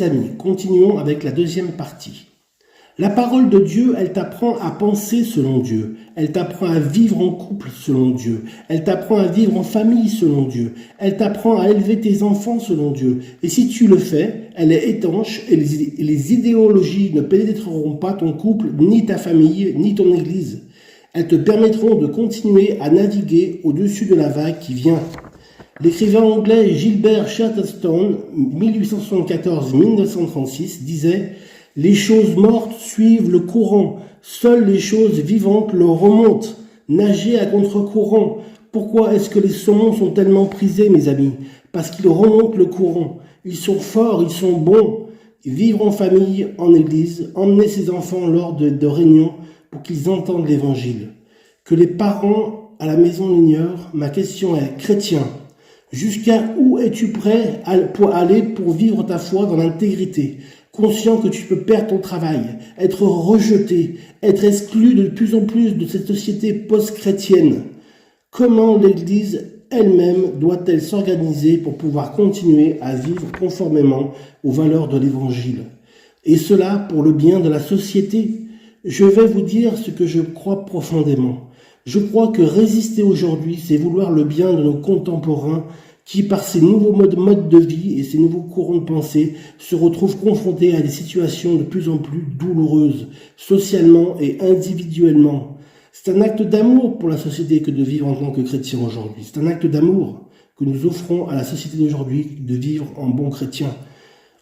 amis, continuons avec la deuxième partie. La parole de Dieu, elle t'apprend à penser selon Dieu. Elle t'apprend à vivre en couple selon Dieu. Elle t'apprend à vivre en famille selon Dieu. Elle t'apprend à élever tes enfants selon Dieu. Et si tu le fais, elle est étanche et les idéologies ne pénétreront pas ton couple, ni ta famille, ni ton église. Elles te permettront de continuer à naviguer au-dessus de la vague qui vient. L'écrivain anglais Gilbert Chesterton, 1874-1936, disait « Les choses mortes suivent le courant, seules les choses vivantes le remontent. Nager à contre-courant. Pourquoi est-ce que les saumons sont tellement prisés, mes amis? Parce qu'ils remontent le courant. Ils sont forts, ils sont bons. Vivre en famille, en église, emmener ses enfants lors de réunions pour qu'ils entendent l'évangile. Que les parents à la maison l'ignorent, ma question est, chrétien, jusqu'à où es-tu prêt pour aller pour vivre ta foi dans l'intégrité, conscient que tu peux perdre ton travail, être rejeté, être exclu de plus en plus de cette société post-chrétienne? Comment l'Église elle-même doit-elle s'organiser pour pouvoir continuer à vivre conformément aux valeurs de l'Évangile? Et cela pour le bien de la société. Je vais vous dire ce que je crois profondément. Je crois que résister aujourd'hui, c'est vouloir le bien de nos contemporains qui, par ces nouveaux modes de vie et ces nouveaux courants de pensée, se retrouvent confrontés à des situations de plus en plus douloureuses, socialement et individuellement. C'est un acte d'amour pour la société que de vivre en tant que chrétien aujourd'hui. C'est un acte d'amour que nous offrons à la société d'aujourd'hui de vivre en bon chrétien,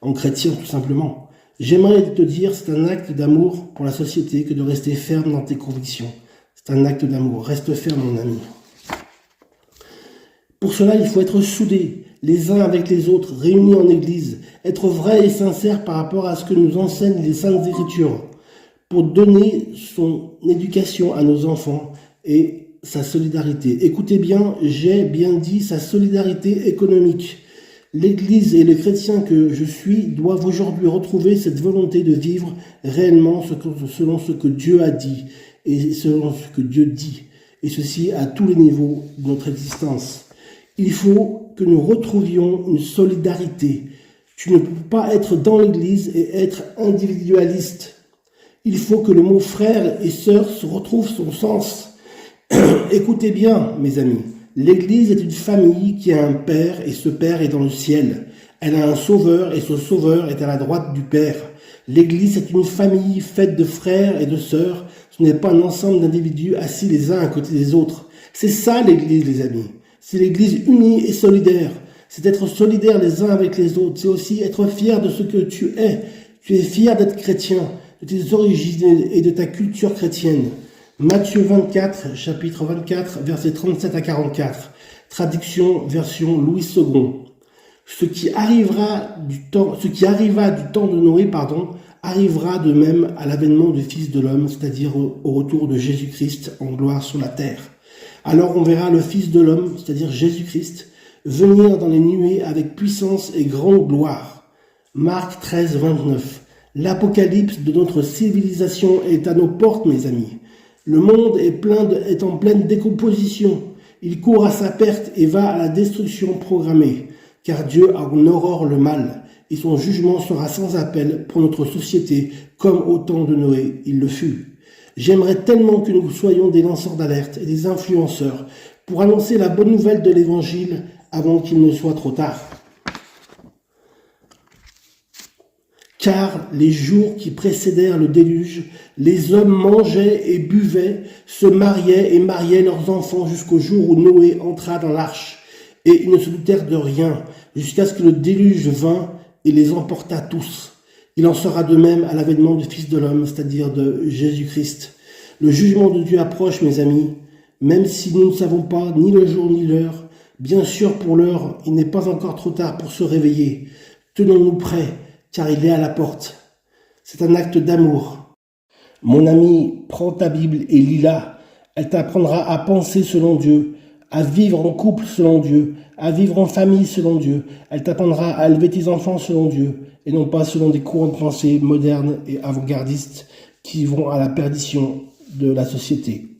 en chrétien tout simplement. J'aimerais te dire, c'est un acte d'amour pour la société que de rester ferme dans tes convictions. C'est un acte d'amour. Reste ferme, mon ami. Pour cela, il faut être soudés, les uns avec les autres, réunis en église, être vrai et sincère par rapport à ce que nous enseignent les Saintes Écritures, pour donner son éducation à nos enfants et sa solidarité. Écoutez bien, j'ai bien dit sa solidarité économique. L'Église et les chrétiens que je suis doivent aujourd'hui retrouver cette volonté de vivre réellement selon ce que Dieu a dit et selon ce que Dieu dit, et ceci à tous les niveaux de notre existence. Il faut que nous retrouvions une solidarité. Tu ne peux pas être dans l'Église et être individualiste. Il faut que le mot frère et sœur se retrouve son sens. Écoutez bien, mes amis. L'Église est une famille qui a un Père et ce Père est dans le ciel. Elle a un Sauveur et ce Sauveur est à la droite du Père. L'Église est une famille faite de frères et de sœurs. Ce n'est pas un ensemble d'individus assis les uns à côté des autres. C'est ça l'Église, les amis. C'est l'Église unie et solidaire. C'est être solidaire les uns avec les autres. C'est aussi être fier de ce que tu es. Tu es fier d'être chrétien, de tes origines et de ta culture chrétienne. Matthieu 24, chapitre 24, versets 37 à 44. Traduction, version Louis II. Ce qui arriva du temps de Noé, arrivera de même à l'avènement du Fils de l'homme, c'est-à-dire au retour de Jésus-Christ en gloire sur la terre. Alors on verra le Fils de l'homme, c'est-à-dire Jésus-Christ, venir dans les nuées avec puissance et grande gloire. Marc 13, 29. L'apocalypse de notre civilisation est à nos portes, mes amis. Le monde est en pleine décomposition. Il court à sa perte et va à la destruction programmée, car Dieu a en horreur le mal, et son jugement sera sans appel pour notre société, comme au temps de Noé, il le fut. J'aimerais tellement que nous soyons des lanceurs d'alerte et des influenceurs pour annoncer la bonne nouvelle de l'Évangile avant qu'il ne soit trop tard. Car les jours qui précédèrent le déluge, les hommes mangeaient et buvaient, se mariaient et mariaient leurs enfants jusqu'au jour où Noé entra dans l'arche. Et ils ne se doutèrent de rien, jusqu'à ce que le déluge vînt et les emporta tous. Il en sera de même à l'avènement du Fils de l'homme, c'est-à-dire de Jésus-Christ. Le jugement de Dieu approche, mes amis, même si nous ne savons pas ni le jour ni l'heure. Bien sûr, pour l'heure, il n'est pas encore trop tard pour se réveiller. Tenons-nous prêts, car il est à la porte. C'est un acte d'amour. Mon ami, prends ta Bible et lis-la. Elle t'apprendra à penser selon Dieu, à vivre en couple selon Dieu, à vivre en famille selon Dieu. Elle t'apprendra à élever tes enfants selon Dieu, et non pas selon des courants de pensée modernes et avant-gardistes qui vont à la perdition de la société.